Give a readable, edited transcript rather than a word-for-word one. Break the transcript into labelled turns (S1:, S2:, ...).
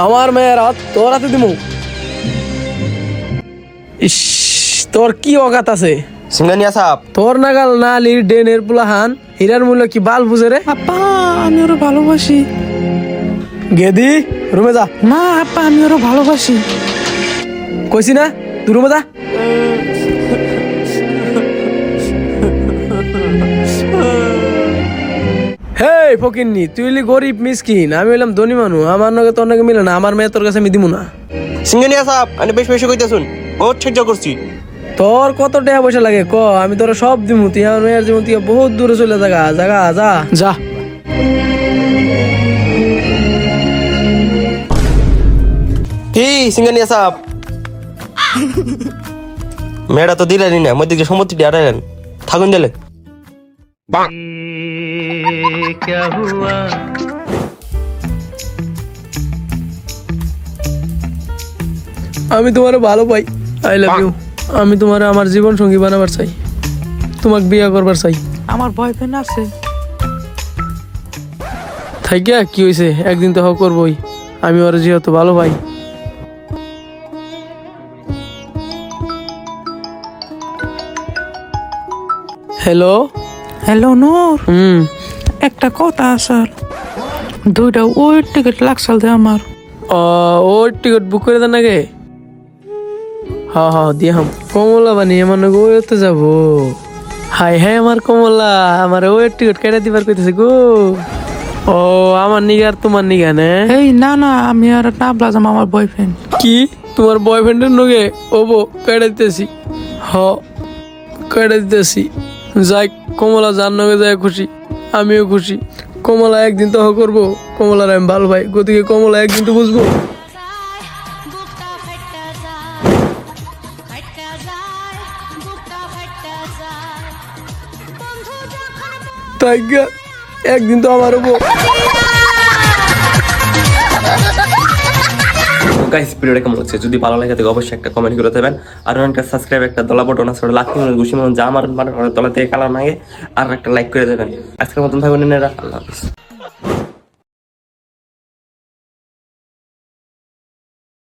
S1: আমার মেয়ের হাত তোর হাতে দিমু। ইস, তোর কি অগাত আছে?
S2: সিঙ্গানিয়া সাপ
S1: তোর নাগাল না লির ডেনের পুলাহান হীরার মূল্য কি বাল বুঝে রে?
S3: আব্বা আমি ওরা ভালোবাসি।
S1: গেদি রুমে যা।
S3: না আব্বা আমি ওরা ভালোবাসি।
S1: কইছি না তুই রুমে যা। হেই ফকিন্নি, তুই হলি গরিব মিসকিন, আমি হইলাম ধনী মানুষ। আমার নাকি তোর নাকি মিলে না। আমার মেয়ে তোর কাছে আমি দিব না।
S2: সিঙ্গানিয়া সাপ আমি বেশ বেশি কইতাছুন বহুত সহ্য করছি।
S1: তোর কত টাকা পয়সা লাগে ক, আমি তোর সব দিমু। তুই আমার মেয়ের জীবন তুই বহুত দূরে চলে জাগা জাগা যা যা।
S2: কি সিঙ্গানিয়া সাপ মেয়েটা তো দিলেনি না, মধ্যে যে সম্মতিটি আড়াইলেন থাকুন দিলে।
S1: আমি তোমার ভালো পাই, আই লাভ ইউ। আমি তোমার আমার জীবন সঙ্গী বানাবার চাই, তোমাকে বিয়ে করবার চাই।
S3: আমার বয়ফ্রেন্ড আছে।
S1: থাকিয়া কি হয়েছে, একদিন তো হক করবই। আমি ওর যেহেতু ভালো পাই। হ্যালো।
S3: হ্যালো নূর,
S1: হুম,
S3: একটা কথা আসার। দুইটা ওই টিকিট লাগসাল দে আমার।
S1: ওর টিকিট বুক করে দেন আগে। হ্যাঁ হ্যাঁ দিয়ে হাম। কমলা বানি আমার নাকি ওতে যাবো। হাই হ্যাঁ আমার কমলা, আমার ওয়ের টিকিট কেটে দিবার কইতেছে গো। ও আমার নিগার তোমার নিগা না?
S3: এই না না আমি আর নাবলা যাম আমার বয়ফ্রেন্ড।
S1: কি তোমার বয়ফ্রেন্ডের নগে? ও বো কেটে দিতেছি। হ কেটে দিতেছি। যাই কমলা যার নগে যায় খুশি, আমিও খুশি। কমলা একদিন তো করবো, কমলার আমি ভালো ভাই, গতিকে কমলা একদিন তো বুঝবো।
S4: বুকটা ফাটা যায় বুকটা ফাটা যায় বন্ধু যখন
S1: তাই গা, একদিন তো আমার হবো।
S5: গাইস ভিডিওটা কেমন হচ্ছে, যদি ভালো লাগে থাকে অবশ্যই একটা কমেন্ট করে দেবেন। আর একটা সাবস্ক্রাইব, একটা দলা বটন আছে, লাখি মনে ঘুষি মনে যা আমার তলা থেকে কালার নাগে, আর একটা লাইক করে দেবেন। আজকের মতন থাকবেন, আল্লাহ হাফিজ।